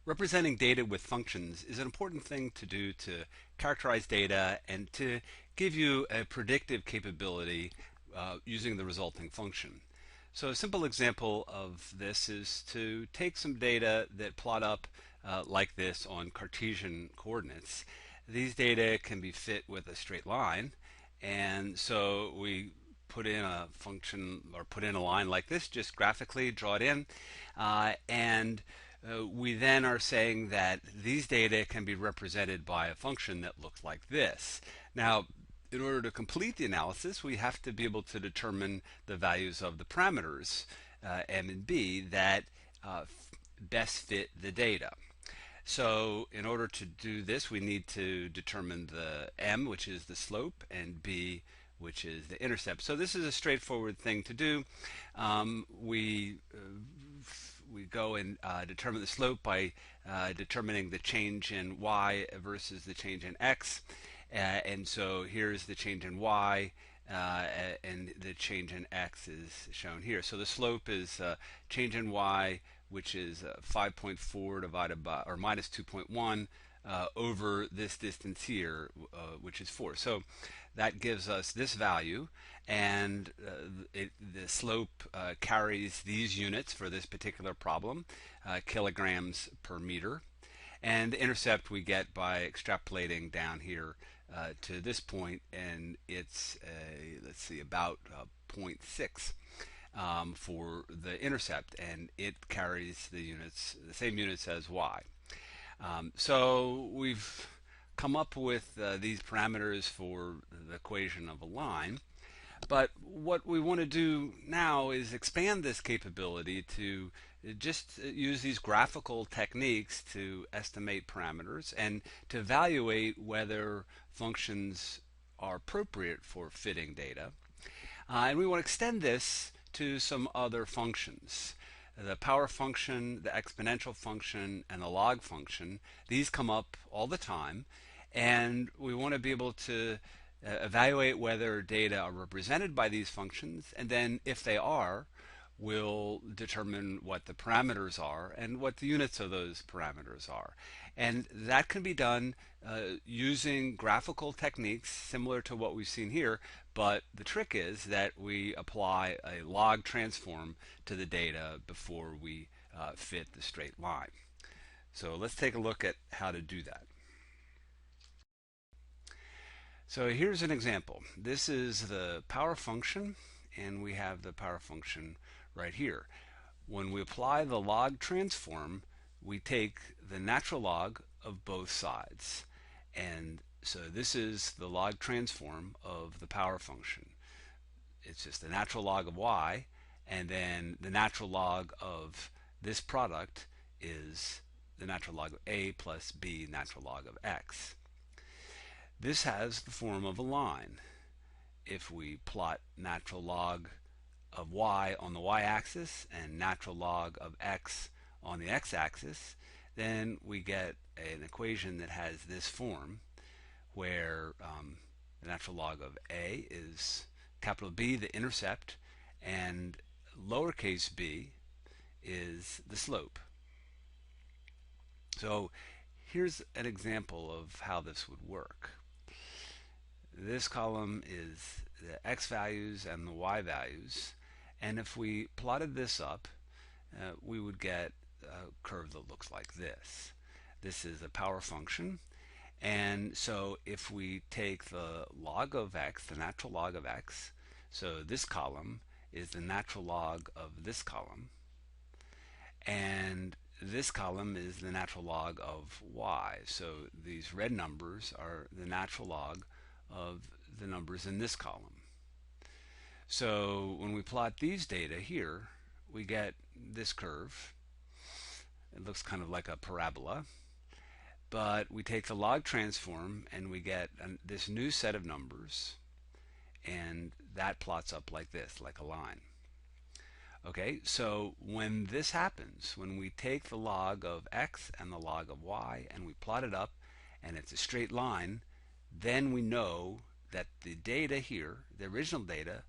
Representing data with functions is an important thing to do to characterize data and to give you a predictive capability using the resulting function. So a simple example of this is to take some data that plot up like this on Cartesian coordinates. These data can be fit with a straight line, and so we put in a function or put in a line like this, just graphically draw it in, and we then are saying that these data can be represented by a function that looks like this. Now, in order to complete the analysis, we have to be able to determine the values of the parameters, m and b, that best fit the data. So in order to do this, we need to determine the m, which is the slope, and b, which is the intercept. So this is a straightforward thing to do. We go and determine the slope by determining the change in y versus the change in x. And so here's the change in y, and the change in x is shown here. So the slope is change in y, which is 5.4 divided by, or minus 2.1, over this distance here, which is 4. So that gives us this value, and the slope carries these units for this particular problem, kilograms per meter. And the intercept we get by extrapolating down here to this point, and it's, let's see, about 0.6. For the intercept, and it carries the units, the same units as y. So we've come up with these parameters for the equation of a line, but what we want to do now is expand this capability to just use these graphical techniques to estimate parameters and to evaluate whether functions are appropriate for fitting data. And we want to extend this to some other functions. The power function, the exponential function, and the log function, these come up all the time, and we want to be able to evaluate whether data are represented by these functions, and then if they are, we'll determine what the parameters are and what the units of those parameters are. And that can be done using graphical techniques similar to what we've seen here, but the trick is that we apply a log transform to the data before we fit the straight line. So let's take a look at how to do that. So here's an example. This is the power function, and we have the power function right here. When we apply the log transform, we take the natural log of both sides. And so this is the log transform of the power function. It's just the natural log of y, and then the natural log of this product is the natural log of a plus b natural log of x. This has the form of a line. If we plot natural log of y on the y-axis and natural log of x on the x-axis, then we get an equation that has this form, where the natural log of a is capital B, the intercept, and lowercase b is the slope. So here's an example of how this would work. This column is the x values and the y values, and if we plotted this up, we would get a curve that looks like this. This is a power function, and so if we take the log of x, the natural log of x, so this column is the natural log of this column, and this column is the natural log of y. So these red numbers are the natural log of the numbers in this column. So when we plot these data here, we get this curve. It looks kind of like a parabola, but we take the log transform and we get this new set of numbers, and that plots up like this, like a line. Okay, so when this happens, when we take the log of x and the log of y and we plot it up and it's a straight line, then we know that the data here, the original data,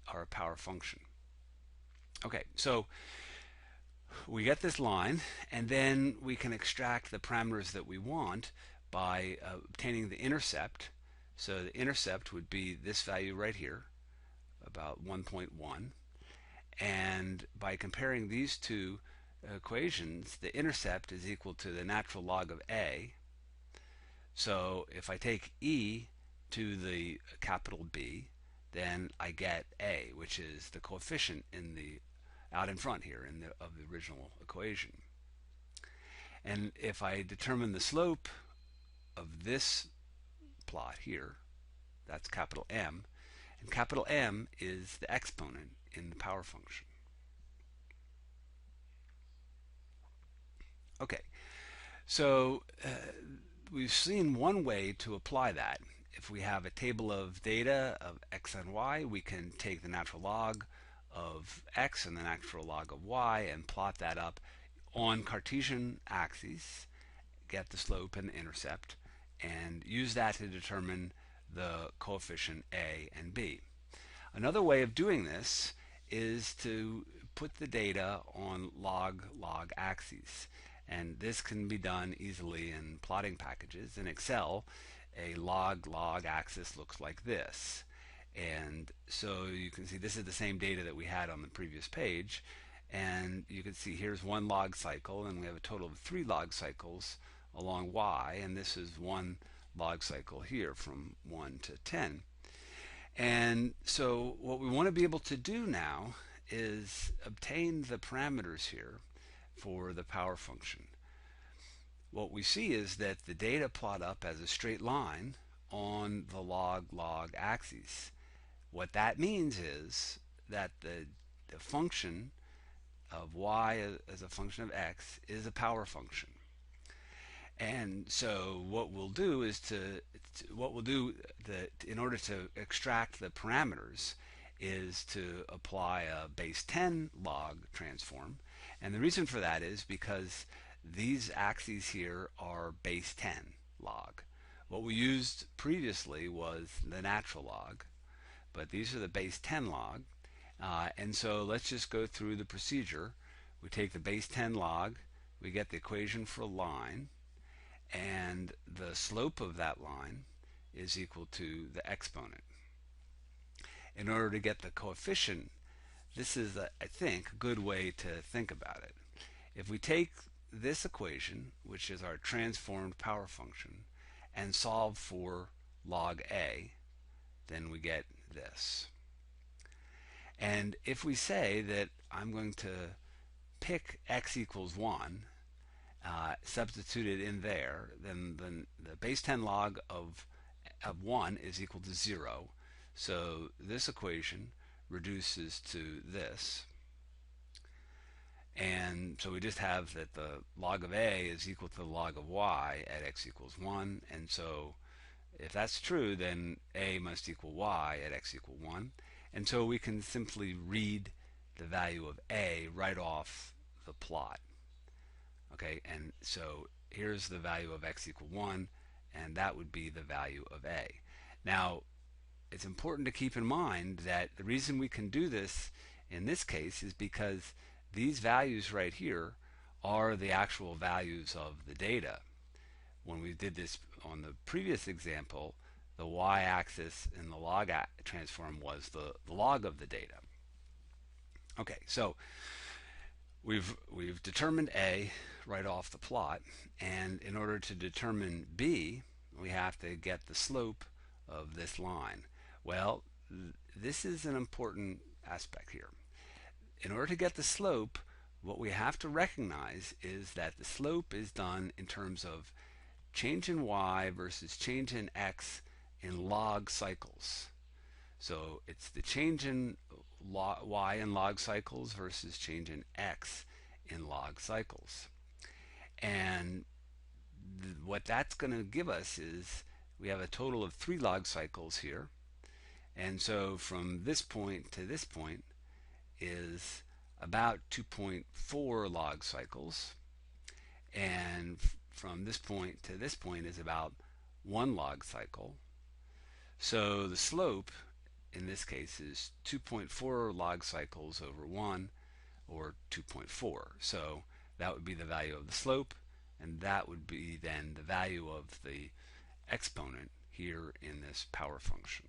are a power function. Okay, so we get this line, and then we can extract the parameters that we want by obtaining the intercept. So the intercept would be this value right here, about 1.1. And by comparing these two equations, the intercept is equal to the natural log of a. So if I take e to the capital B, then I get a, which is the coefficient in the out in front here of the original equation. And if I determine the slope of this plot here, that's capital M, and capital M is the exponent in the power function. Okay, so we've seen one way to apply that. If we have a table of data of x and y, we can take the natural log of x and the natural log of y and plot that up on Cartesian axes, get the slope and the intercept, and use that to determine the coefficient a and b. Another way of doing this is to put the data on log axes, and this can be done easily in plotting packages. In Excel, a log axis looks like this. And so you can see this is the same data that we had on the previous page, and you can see here's one log cycle, and we have a total of 3 log cycles along y, and this is one log cycle here from 1 to 10. And so what we want to be able to do now is obtain the parameters here for the power function. What we see is that the data plot up as a straight line on the log axes. What that means is that the function of y as a function of x is a power function. And so what we'll do is in order to extract the parameters is to apply a base 10 log transform. And the reason for that is because these axes here are base 10 log. What we used previously was the natural log, but these are the base 10 log. And so let's just go through the procedure. We take the base 10 log, we get the equation for a line, and the slope of that line is equal to the exponent. In order to get the coefficient, this is, I think, a good way to think about it. If we take this equation, which is our transformed power function, and solve for log a, then we get this. And if we say that I'm going to pick x equals 1, substitute it in there, then the base 10 log of 1 is equal to 0. So this equation reduces to this. And so we just have that the log of a is equal to the log of y at x equals 1. And so if that's true, then a must equal y at x equal 1. And so we can simply read the value of a right off the plot. Okay, and so here's the value of x equal 1, and that would be the value of a. Now, it's important to keep in mind that the reason we can do this in this case is because these values right here are the actual values of the data. When we did this on the previous example, the y-axis in the log transform was the log of the data. Okay, so we've determined a right off the plot, and in order to determine b, we have to get the slope of this line. Well, this is an important aspect here. In order to get the slope, what we have to recognize is that the slope is done in terms of change in y versus change in x in log cycles. So it's the change in y in log cycles versus change in x in log cycles. And what that's going to give us is we have a total of 3 log cycles here. And so from this point to this point is about 2.4 log cycles. And from this point to this point is about 1 log cycle. So the slope in this case is 2.4 log cycles over 1, or 2.4. So that would be the value of the slope, and that would be then the value of the exponent here in this power function.